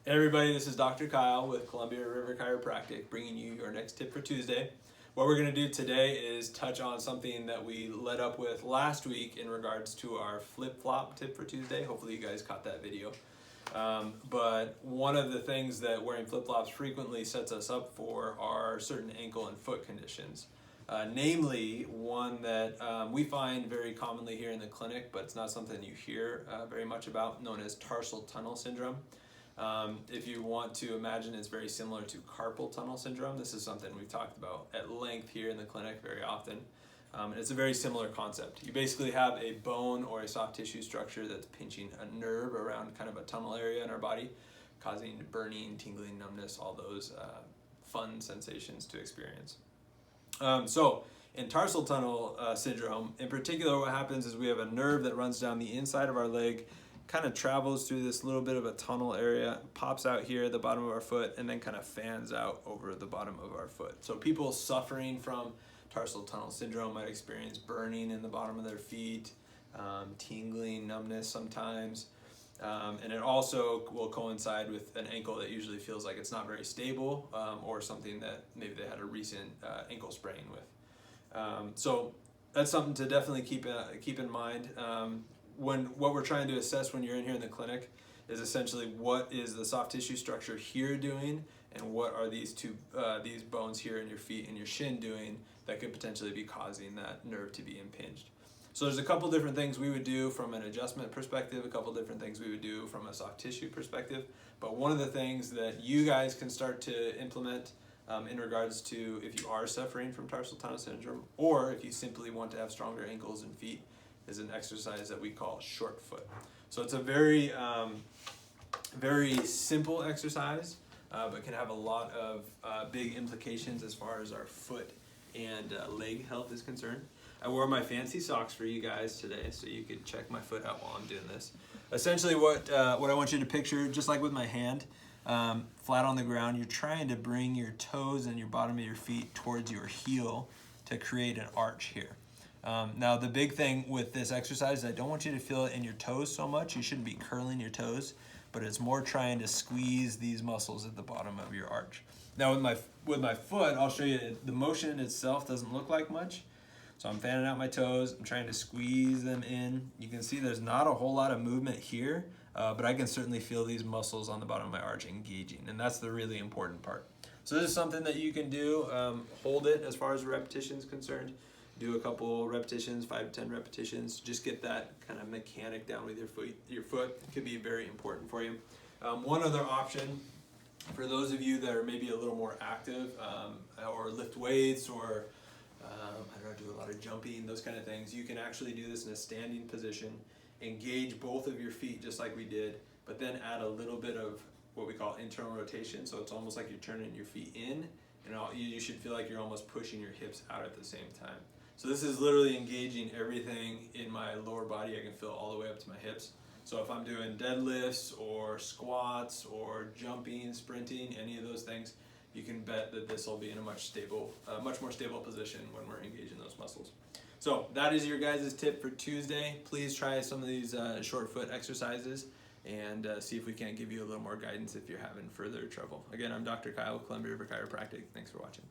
Hey everybody, this is Dr. Kyle with Columbia River Chiropractic, bringing you your next tip for Tuesday. What we're going to do today is touch on something that we led up with last week in regards to our flip-flop tip for Tuesday. Hopefully you guys caught that video. But one of the things that wearing flip-flops frequently sets us up for are certain ankle and foot conditions. Namely, one that we find very commonly here in the clinic, but it's not something you hear very much about, known as tarsal tunnel syndrome. If you want to imagine, it's very similar to carpal tunnel syndrome. This is something we've talked about at length here in the clinic very often. It's a very similar concept. You basically have a bone or a soft tissue structure that's pinching a nerve around kind of a tunnel area in our body, causing burning, tingling, numbness, all those fun sensations to experience. So in tarsal tunnel syndrome, in particular, what happens is we have a nerve that runs down the inside of our leg, kind of travels through this little bit of a tunnel area, pops out here at the bottom of our foot, and then kind of fans out over the bottom of our foot. So people suffering from tarsal tunnel syndrome might experience burning in the bottom of their feet, tingling, numbness sometimes, and it also will coincide with an ankle that usually feels like it's not very stable, or something that maybe they had a recent ankle sprain with. So that's something to definitely keep in mind. What we're trying to assess when you're in here in the clinic is essentially what is the soft tissue structure here doing, and what are these bones here in your feet and your shin doing that could potentially be causing that nerve to be impinged. So there's a couple different things we would do from an adjustment perspective, a couple different things we would do from a soft tissue perspective. But one of the things that you guys can start to implement in regards to if you are suffering from tarsal tunnel syndrome, or if you simply want to have stronger ankles and feet, is an exercise that we call short foot. So it's a very simple exercise, but can have a lot of big implications as far as our foot and leg health is concerned. I wore my fancy socks for you guys today, so you could check my foot out while I'm doing this. Essentially what I want you to picture, just like with my hand, flat on the ground, you're trying to bring your toes and your bottom of your feet towards your heel to create an arch here. Now the big thing with this exercise is I don't want you to feel it in your toes so much. You shouldn't be curling your toes, but it's more trying to squeeze these muscles at the bottom of your arch. Now with my foot, I'll show you the motion itself doesn't look like much. So I'm fanning out my toes, I'm trying to squeeze them in. You can see there's not a whole lot of movement here, but I can certainly feel these muscles on the bottom of my arch engaging, and that's the really important part. So this is something that you can do. Hold it as far as repetition is concerned. Do a couple repetitions, 5 to 10 repetitions. Just get that kind of mechanic down with your foot. It could be very important for you. One other option for those of you that are maybe a little more active, or lift weights, or I don't know, do a lot of jumping, those kind of things. You can actually do this in a standing position. Engage both of your feet just like we did, but then add a little bit of what we call internal rotation. So it's almost like you're turning your feet in, and you should feel like you're almost pushing your hips out at the same time. So this is literally engaging everything in my lower body. I can feel all the way up to my hips. So if I'm doing deadlifts or squats or jumping, sprinting, any of those things, you can bet that this will be in a much more stable position when we're engaging those muscles. So that is your guys' tip for Tuesday. Please try some of these short foot exercises and see if we can't give you a little more guidance if you're having further trouble. Again, I'm Dr. Kyle with Columbia River Chiropractic. Thanks for watching.